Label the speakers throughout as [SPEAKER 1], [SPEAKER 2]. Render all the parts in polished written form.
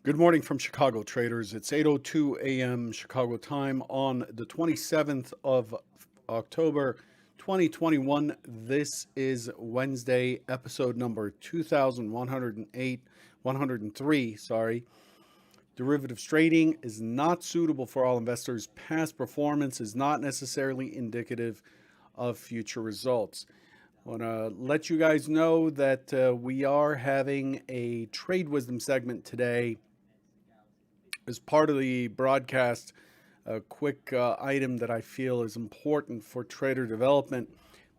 [SPEAKER 1] Good morning from Chicago, traders. It's 8:02 a.m. Chicago time on the 27th of October, 2021. This is Wednesday, episode number 103, sorry. Derivatives trading is not suitable for all investors. Past performance is not necessarily indicative of future results. I want to let you guys know that we are having a trade wisdom segment today as part of the broadcast. A quick item that I feel is important for trader development.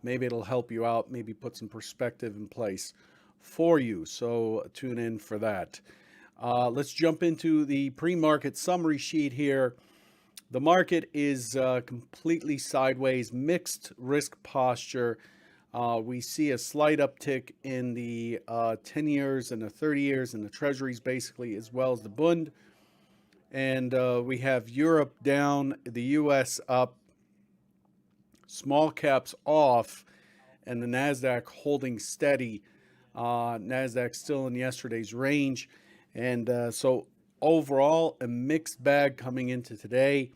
[SPEAKER 1] Maybe it'll help you out, maybe put some perspective in place for you. So tune in for that. Let's jump into the pre-market summary sheet here. The market is completely sideways, mixed risk posture. We see a slight uptick in the 10 years and the 30 years and the treasuries, basically, as well as the Bund. And we have Europe down, the U.S. up, small caps off, and the NASDAQ holding steady. NASDAQ still in yesterday's range. And so overall, a mixed bag coming into today.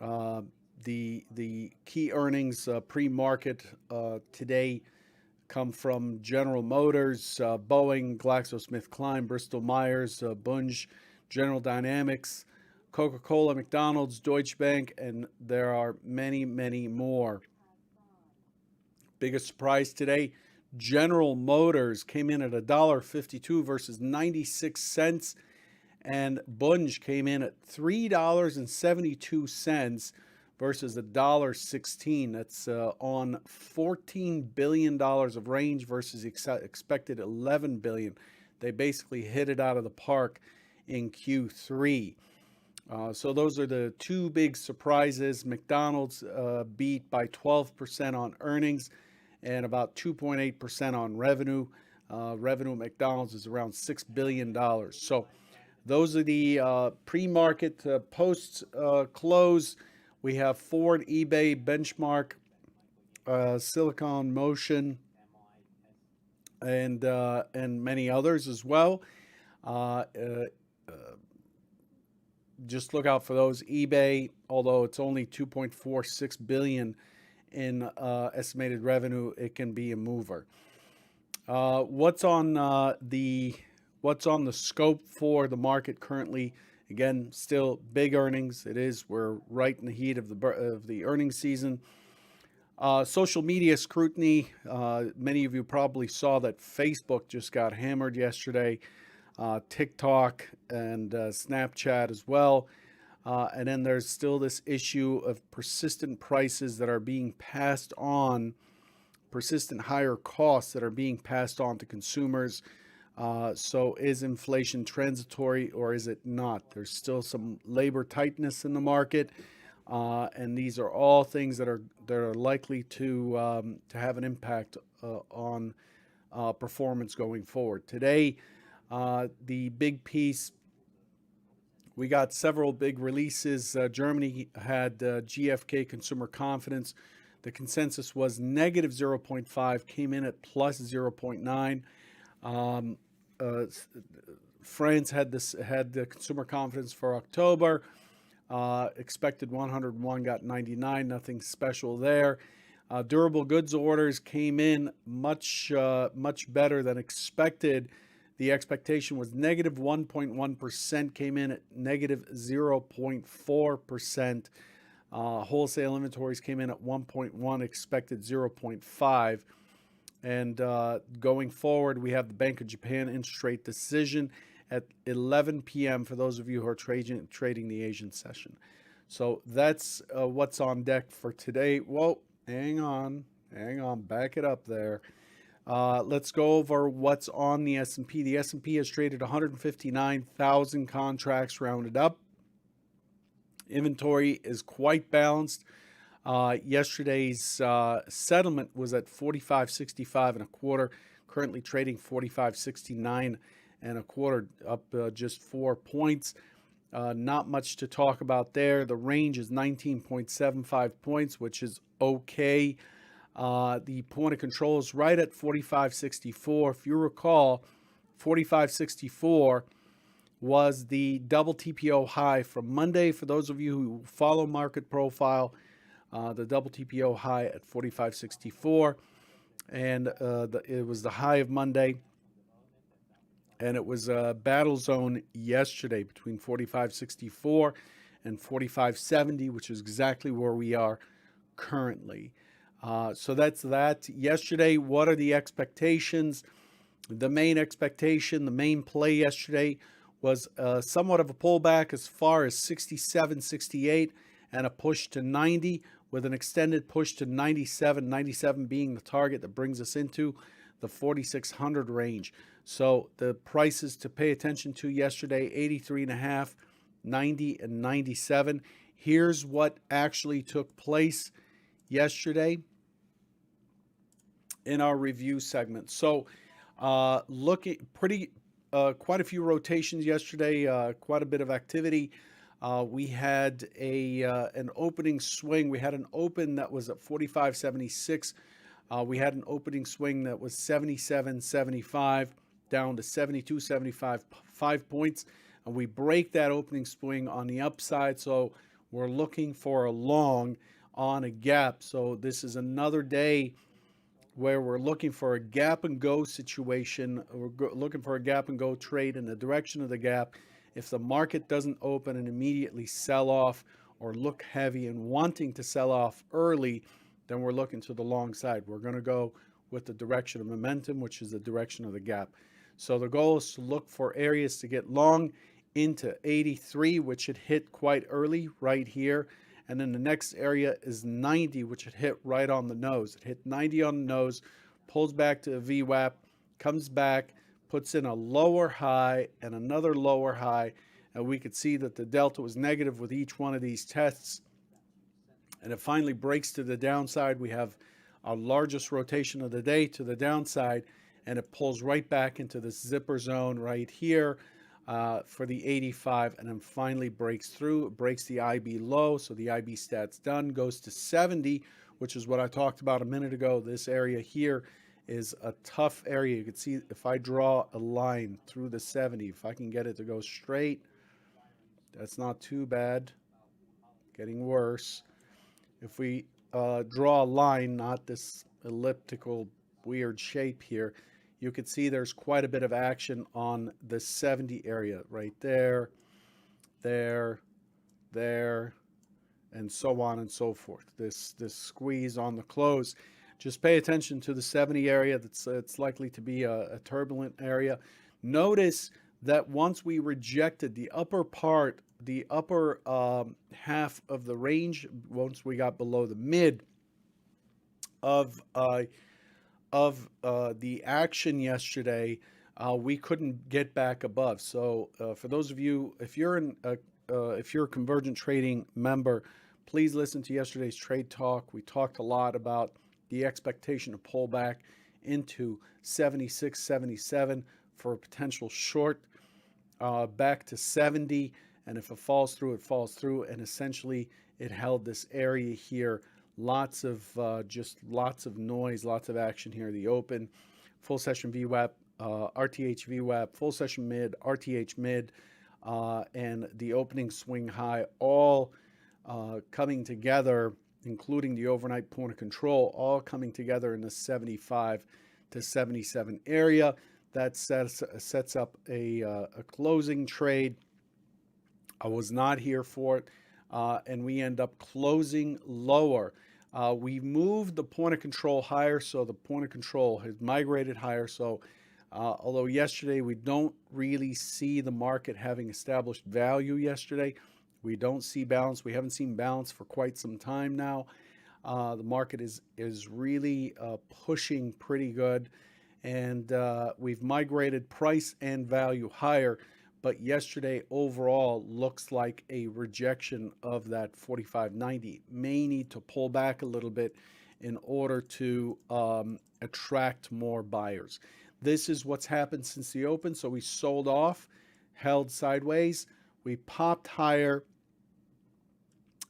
[SPEAKER 1] The key earnings pre-market today come from General Motors, Boeing, GlaxoSmithKline, Bristol-Myers, Bunge, General Dynamics, Coca-Cola, McDonald's, Deutsche Bank, and there are many, many more. Biggest surprise today, General Motors came in at $1.52 versus 96 cents, and Bunge came in at $3.72 versus $1.16. That's on $14 billion of range versus expected $11 billion. They basically hit it out of the park in Q3. So those are the two big surprises. McDonald's beat by 12% on earnings and about 2.8% on revenue. Revenue at McDonald's is around $6 billion. So those are the pre-market post-close. We have Ford, eBay, Benchmark, Silicon Motion, and many others as well. Just look out for those. eBay, although it's only 2.46 billion in estimated revenue, it can be a mover. What's on the scope for the market currently? Again, still big earnings. We're right in the heat of the earnings season. Social media scrutiny. Many of you probably saw that Facebook just got hammered yesterday. TikTok and Snapchat as well. And then there's still this issue of persistent prices that are being passed on, persistent higher costs that are being passed on to consumers. So is inflation transitory or is it not? There's still some labor tightness in the market. And these are all things that are likely to have an impact on performance going forward. Today, the big piece, we got several big releases. Germany had GfK consumer confidence. The consensus was negative 0.5, came in at plus 0.9. France had the consumer confidence for October. Expected 101, got 99. Nothing special there. Durable goods orders came in much better than expected. The expectation was negative 1.1%, came in at negative 0.4%. Wholesale inventories came in at 1.1, expected 0.5. And going forward, we have the Bank of Japan interest rate decision at 11 p.m. for those of you who are trading the Asian session. So that's what's on deck for today. Whoa, hang on, back it up there. Let's go over what's on the S&P. The S&P has traded 159,000 contracts rounded up. Inventory is quite balanced. Yesterday's settlement was at 45.65 and a quarter. Currently trading 45.69 and a quarter, up just 4 points. Not much to talk about there. The range is 19.75 points, which is okay. The point of control is right at 45.64. If you recall, 45.64 was the double TPO high from Monday. For those of you who follow market profile, the double TPO high at 45.64, and it was the high of Monday, and it was a battle zone yesterday between 45.64 and 45.70, which is exactly where we are currently. So that's that. Yesterday, what are the expectations? The main expectation, the main play yesterday was somewhat of a pullback as far as 67, 68, and a push to 90 with an extended push to 97, 97 being the target that brings us into the 4,600 range. So the prices to pay attention to yesterday, 83.5, 90, and 97. Here's what actually took place yesterday in our review segment. So looking pretty quite a few rotations yesterday, quite a bit of activity. We had an opening swing. We had an open that was at 45.76. We had an opening swing that was 77.75 down to 72.75, 5 points. And we break that opening swing on the upside. So we're looking for a long on a gap. So this is another day where we're looking for a gap and go situation. We're looking for a gap and go trade in the direction of the gap. If the market doesn't open and immediately sell off or look heavy and wanting to sell off early, then we're looking to the long side. We're going to go with the direction of momentum, which is the direction of the gap. So the goal is to look for areas to get long into 83, which it hit quite early right here. And then the next area is 90, which it hit right on the nose. It hit 90 on the nose, pulls back to a VWAP, comes back, puts in a lower high and another lower high. And we could see that the delta was negative with each one of these tests. And it finally breaks to the downside. We have our largest rotation of the day to the downside, and it pulls right back into the zipper zone right here for the 85, and then finally breaks through. It breaks the IB low, so the IB stats done, goes to 70, which is what I talked about a minute ago. This area here is a tough area. You can see if I draw a line through the 70, if I can get it to go straight, that's not too bad. Getting worse. If we draw a line, not this elliptical weird shape here, you can see there's quite a bit of action on the 70 area right there, there, and so on and so forth. This squeeze on the close. Just pay attention to the 70 area. It's likely to be a turbulent area. Notice that once we rejected the upper part, the upper half of the range, once we got below the mid of the action yesterday, we couldn't get back above. So for those of you, if you're a Convergent Trading member, please listen to yesterday's Trade Talk. We talked a lot about the expectation to pull back into 76, 77 for a potential short, back to 70. And if it falls through, it falls through. And essentially, it held this area here. Lots of noise, lots of action here. The open, full session VWAP, RTH VWAP, full session mid, RTH mid, and the opening swing high, all coming together, including the overnight point of control, all coming together in the 75 to 77 area. That sets up a closing trade. I was not here for it, and we end up closing lower. We moved the point of control higher, so the point of control has migrated higher. So although yesterday we don't really see the market having established value yesterday, we don't see balance. We haven't seen balance for quite some time now. The market is really pushing pretty good, and we've migrated price and value higher. But yesterday overall looks like a rejection of that 45.90. May need to pull back a little bit in order to attract more buyers. This is what's happened since the open. So we sold off, held sideways. We popped higher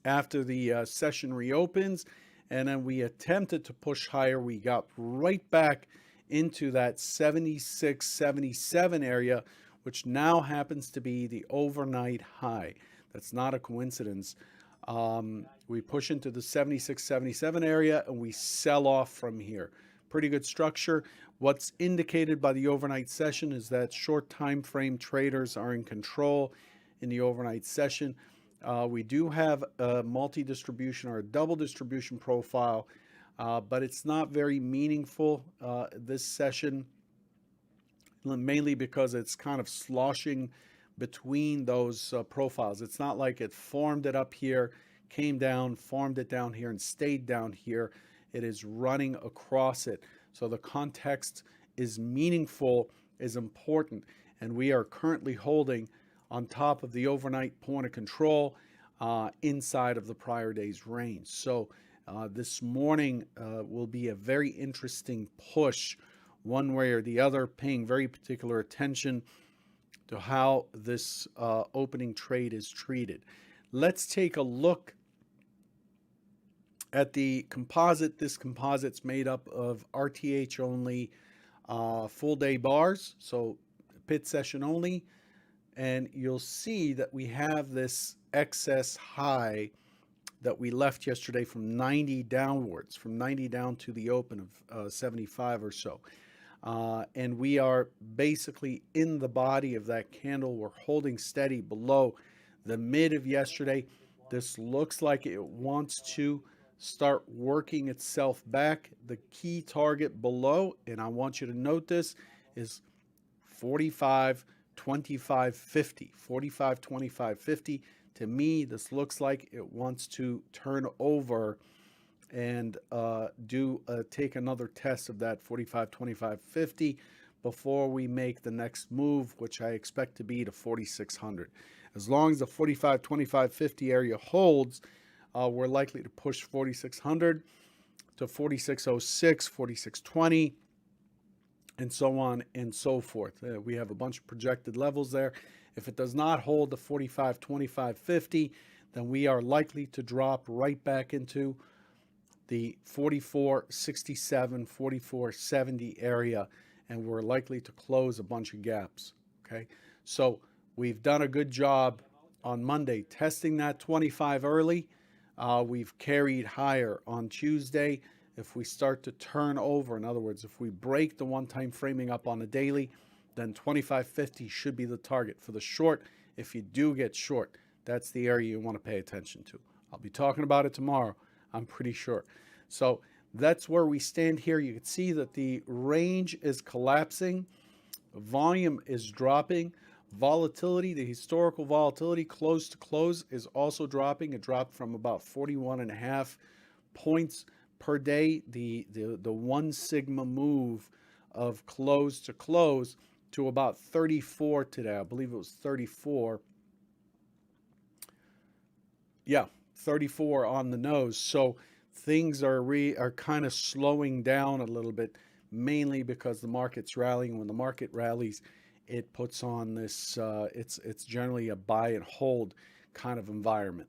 [SPEAKER 1] after the session reopens, and then we attempted to push higher. We got right back into that 76, 77 area, which now happens to be the overnight high. That's not a coincidence. We push into the 76, 77 area and we sell off from here. Pretty good structure. What's indicated by the overnight session is that short time frame traders are in control in the overnight session. We do have a multi-distribution or a double distribution profile, but it's not very meaningful this session, mainly because it's kind of sloshing between those profiles. It's not like it formed it up here, came down, formed it down here, and stayed down here. It is running across it. So the context is meaningful, is important, and we are currently holding on top of the overnight point of control inside of the prior day's range. So this morning will be a very interesting push one way or the other, paying very particular attention to how this opening trade is treated. Let's take a look at the composite. This composite's made up of RTH only full day bars, so pit session only, and you'll see that we have this excess high that we left yesterday from 90 downwards, from 90 down to the open of 75 or so. And we are basically in the body of that candle. We're holding steady below the mid of yesterday. This looks like it wants to start working itself back. The key target below, and I want you to note this, is 45, 25, 50. 45, 25, 50. To me, this looks like it wants to turn over and take another test of that 45, 25, 50 before we make the next move, which I expect to be to 4,600. As long as the 45, 25, 50 area holds, we're likely to push 4,600 to 4,606, 4,620, and so on and so forth. We have a bunch of projected levels there. If it does not hold the 45, 25, 50, then we are likely to drop right back into the 44.67, 44.70 area, and we're likely to close a bunch of gaps. Okay, so we've done a good job on Monday testing that 25 early. We've carried higher on Tuesday. If we start to turn over, in other words, if we break the one-time framing up on a daily, then 25.50 should be the target for the short. If you do get short, that's the area you want to pay attention to. I'll be talking about it tomorrow, I'm pretty sure. So that's where we stand here. You can see that the range is collapsing. Volume is dropping. Volatility, the historical volatility close to close, is also dropping. It dropped from about 41.5 points per day, the 1 sigma move of close to close, to about 34 today. I believe it was 34. Yeah, 34 on the nose. So things are kind of slowing down a little bit, mainly because the market's rallying. When the market rallies, it puts on this, it's generally a buy and hold kind of environment.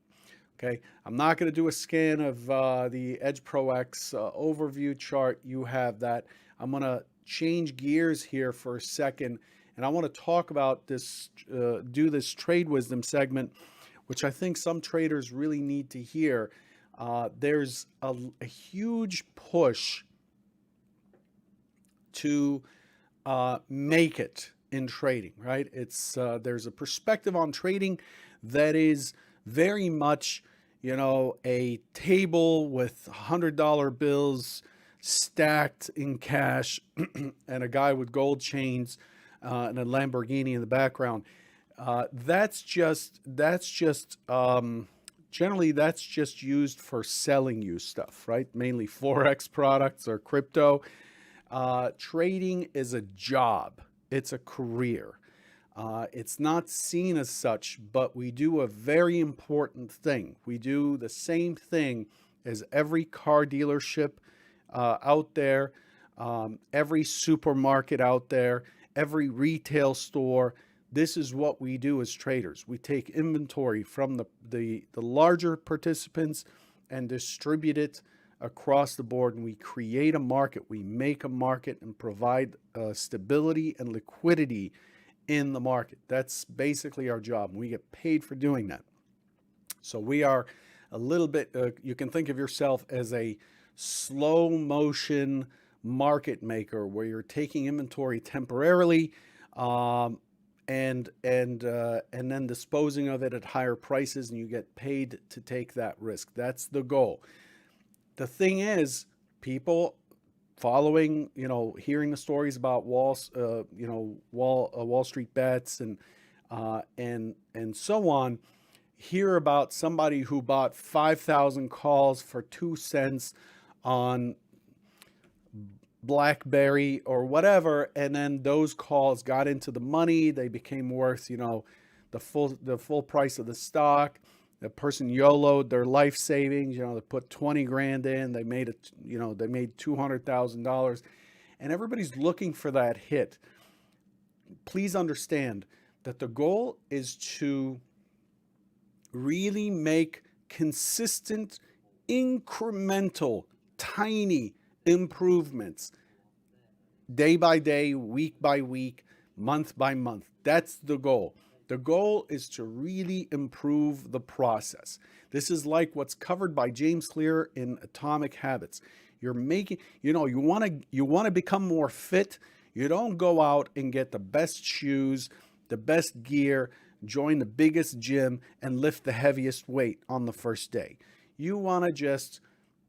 [SPEAKER 1] Okay, I'm not going to do a scan of the Edge Pro X overview chart. You have that. I'm going to change gears here for a second, and I want to talk about this, do this trade wisdom segment, which I think some traders really need to hear. There's a huge push to make it in trading, right? It's there's a perspective on trading that is very much, a table with $100 bills stacked in cash and a guy with gold chains and a Lamborghini in the background. Generally that's just used for selling you stuff, right? Mainly Forex products or crypto. Trading is a job. It's a career. It's not seen as such, but we do a very important thing. We do the same thing as every car dealership out there, every supermarket out there, every retail store. This is what we do as traders. We take inventory from the larger participants and distribute it across the board, and we create a market. We make a market and provide stability and liquidity in the market. That's basically our job. We get paid for doing that. So we are a little bit, you can think of yourself as a slow motion market maker where you're taking inventory temporarily, um, and then disposing of it at higher prices, and you get paid to take that risk. That's the goal. The thing is, people following, hearing the stories about Wall Street bets and so on, hear about somebody who bought 5,000 calls for 2 cents on BlackBerry or whatever, and then those calls got into the money. They became worth, the full price of the stock. The person YOLO'd their life savings. They put 20 grand in. They made it. They made $200,000, and everybody's looking for that hit. Please understand that the goal is to really make consistent, incremental, tiny improvements day by day, week by week, month by month. That's the goal. The goal is to really improve the process. This is like what's covered by James Clear in Atomic Habits. You're making, you want to become more fit. You don't go out and get the best shoes, the best gear, join the biggest gym, and lift the heaviest weight on the first day. You want to just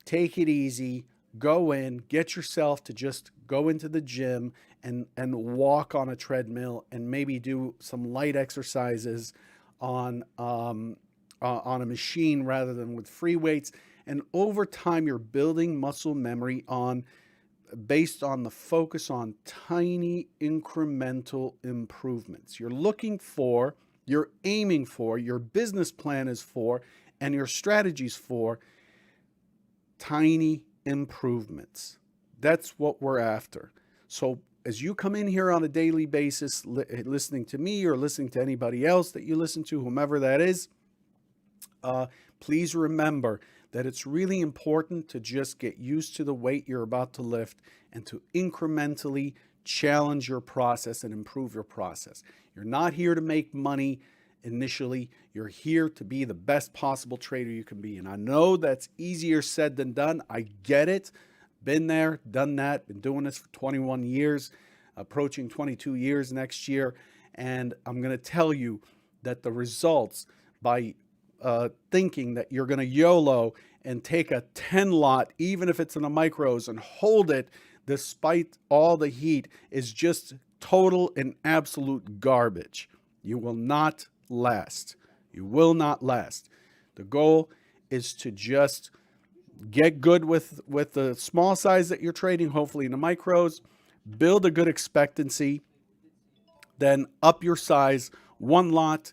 [SPEAKER 1] take it easy, go in, get yourself to just go into the gym and walk on a treadmill and maybe do some light exercises on a machine rather than with free weights. And over time, you're building muscle memory based on the focus on tiny incremental improvements. You're aiming for, your business plan is for, and your strategies for tiny improvements. That's what we're after. So as you come in here on a daily basis, listening to me or listening to anybody else that you listen to, whomever that is, please remember that it's really important to just get used to the weight you're about to lift and to incrementally challenge your process and improve your process. You're not here to make money initially. You're here to be the best possible trader you can be. And I know that's easier said than done. I get it. Been there, done that, been doing this for 21 years, approaching 22 years next year. And I'm going to tell you that the results by thinking that you're going to YOLO and take a 10 lot, even if it's in the micros, and hold it despite all the heat is just total and absolute garbage. You will not last. You will not last. The goal is to just get good with the small size that you're trading, hopefully in the micros, build a good expectancy, then up your size, one lot,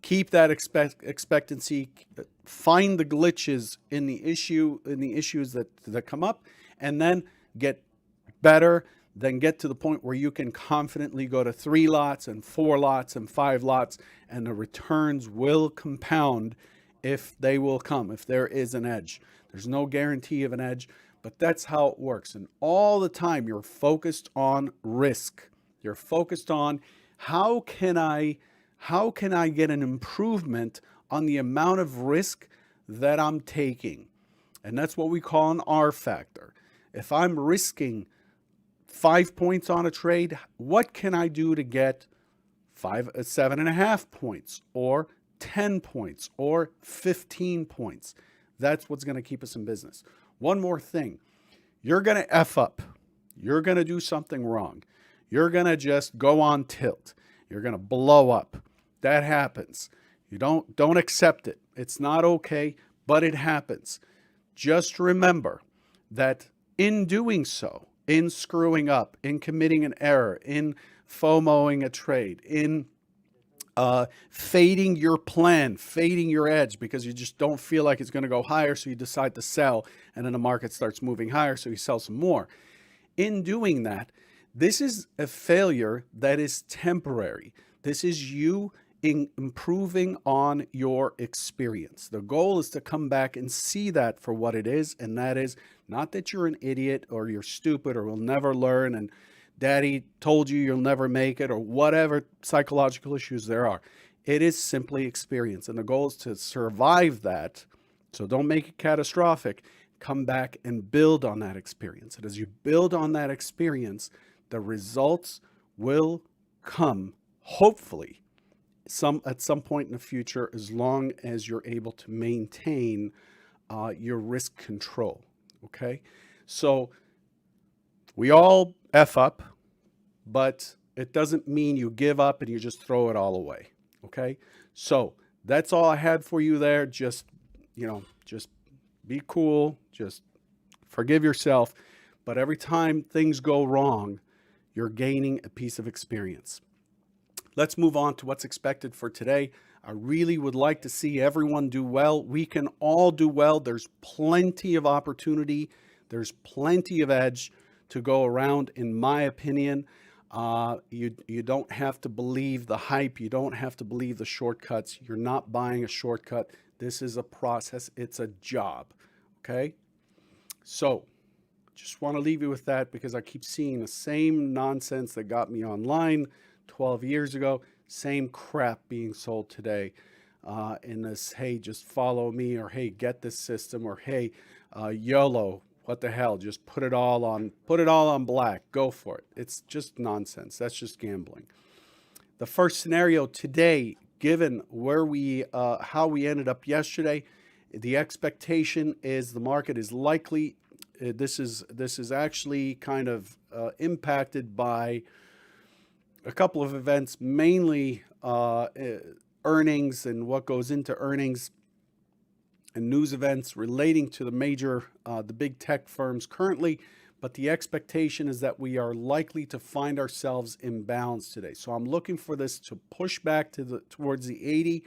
[SPEAKER 1] keep that expectancy, find the glitches in the issues that come up, and then get better, then get to the point where you can confidently go to 3 lots and 4 lots and 5 lots, and the returns will compound if they will come, if there is an edge. There's no guarantee of an edge, but that's how it works. And all the time you're focused on risk. You're focused on how can I get an improvement on the amount of risk that I'm taking? And that's what we call an R factor. If I'm risking 5 points on a trade, what can I do to get 7.5 points or 10 points or 15 points? That's what's going to keep us in business. One more thing. You're going to F up. You're going to do something wrong. You're going to just go on tilt. You're going to blow up. That happens. You don't accept it. It's not okay, but it happens. Just remember that in doing so, in screwing up, in committing an error, in FOMOing a trade, in fading your plan, fading your edge because you just don't feel like it's going to go higher, so you decide to sell, and then the market starts moving higher, so you sell some more. In doing that, this is a failure that is temporary. This is you improving on your experience. The goal is to come back and see that for what it is, and that is not that you're an idiot or you're stupid or will never learn and daddy told you you'll never make it, or whatever psychological issues there are. It is simply experience. And the goal is to survive that. So don't make it catastrophic. Come back and build on that experience. And as you build on that experience, the results will come, hopefully, at some point in the future, as long as you're able to maintain your risk control. Okay? So we all F up, but it doesn't mean you give up and you just throw it all away. Okay? So that's all I had for you there. Just be cool. Just forgive yourself. But every time things go wrong, you're gaining a piece of experience. Let's move on to what's expected for today. I really would like to see everyone do well. We can all do well. There's plenty of opportunity. There's plenty of edge to go around, in my opinion. You don't have to believe the hype. You don't have to believe the shortcuts. You're not buying a shortcut. This is a process. It's a job. Okay? So just want to leave you with that, because I keep seeing the same nonsense that got me online 12 years ago, same crap being sold today in this, hey, just follow me, or hey, get this system, or hey, YOLO, what the hell, just put it all on black, go for it. It's just nonsense. That's just gambling. The first scenario today, given where how we ended up yesterday, the expectation is the market is likely, this is actually kind of impacted by a couple of events, mainly earnings and what goes into earnings, and news events relating to the big tech firms currently. But the expectation is that we are likely to find ourselves in balance today. So I'm looking for this to push back towards the 80,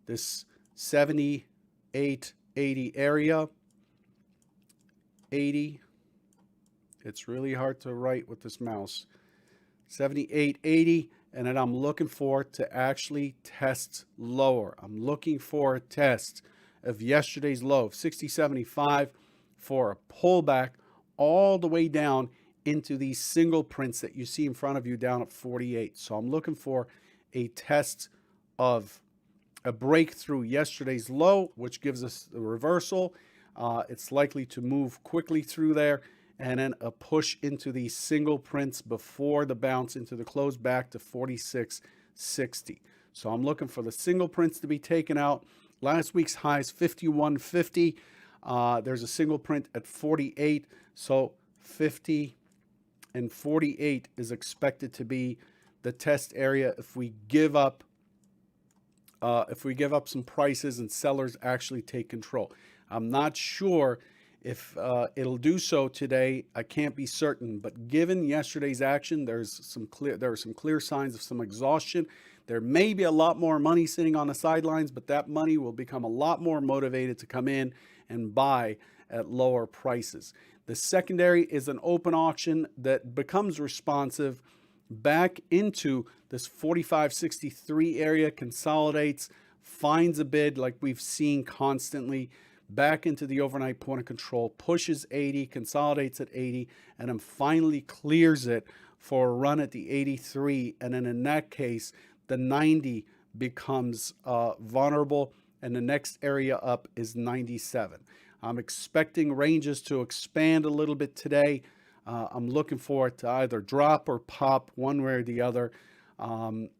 [SPEAKER 1] this 78, 80 area. 80. It's really hard to write with this mouse. 78, 80, and then I'm looking for it to actually test lower. I'm looking for a test of yesterday's low of 60.75 for a pullback all the way down into these single prints that you see in front of you down at 48. So I'm looking for a test of a breakthrough yesterday's low, which gives us the reversal. It's likely to move quickly through there, and then a push into these single prints before the bounce into the close back to 46.60. So I'm looking for the single prints to be taken out. Last week's high is 51.50. There's a single print at 48. So 50 and 48 is expected to be the test area if we give up some prices and sellers actually take control. I'm not sure if it'll do so today. I can't be certain, but given yesterday's action, there are some clear signs of some exhaustion. There may be a lot more money sitting on the sidelines, but that money will become a lot more motivated to come in and buy at lower prices. The secondary is an open auction that becomes responsive back into this 45.63 area, consolidates, finds a bid like we've seen constantly, back into the overnight point of control, pushes 80, consolidates at 80, and then finally clears it for a run at the 83. And then in that case, the 90 becomes vulnerable, and the next area up is 97. I'm expecting ranges to expand a little bit today. I'm looking for it to either drop or pop one way or the other.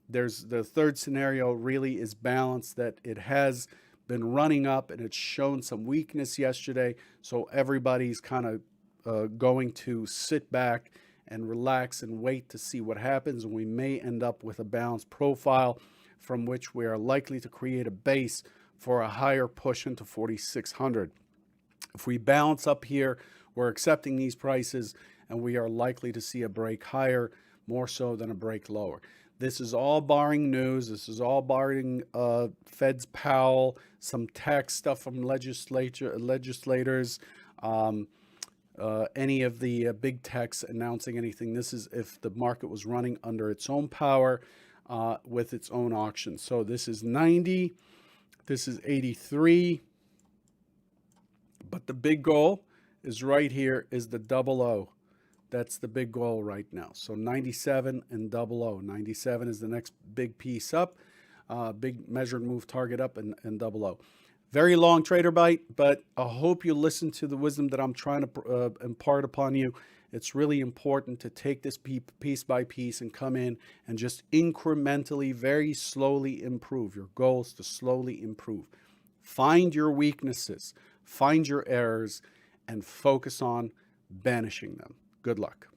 [SPEAKER 1] There's the third scenario really is balanced, that it has been running up and it's shown some weakness yesterday. So everybody's kind of going to sit back and relax and wait to see what happens. And we may end up with a balanced profile from which we are likely to create a base for a higher push into 4,600. If we balance up here, we're accepting these prices and we are likely to see a break higher more so than a break lower. This is all barring news. This is all barring Fed's Powell, some tax stuff from legislators, any of the big techs announcing anything. This is if the market was running under its own power with its own auction. So this is 90. This is 83. But the big goal is right here is the 00. That's the big goal right now. So 97 and 00. 97 is the next big piece up, big measured move target up, and 00. Very long trader bite, but I hope you listen to the wisdom that I'm trying to impart upon you. It's really important to take this piece by piece and come in and just incrementally, very slowly improve. Your goal is to slowly improve. Find your weaknesses, find your errors, and focus on banishing them. Good luck.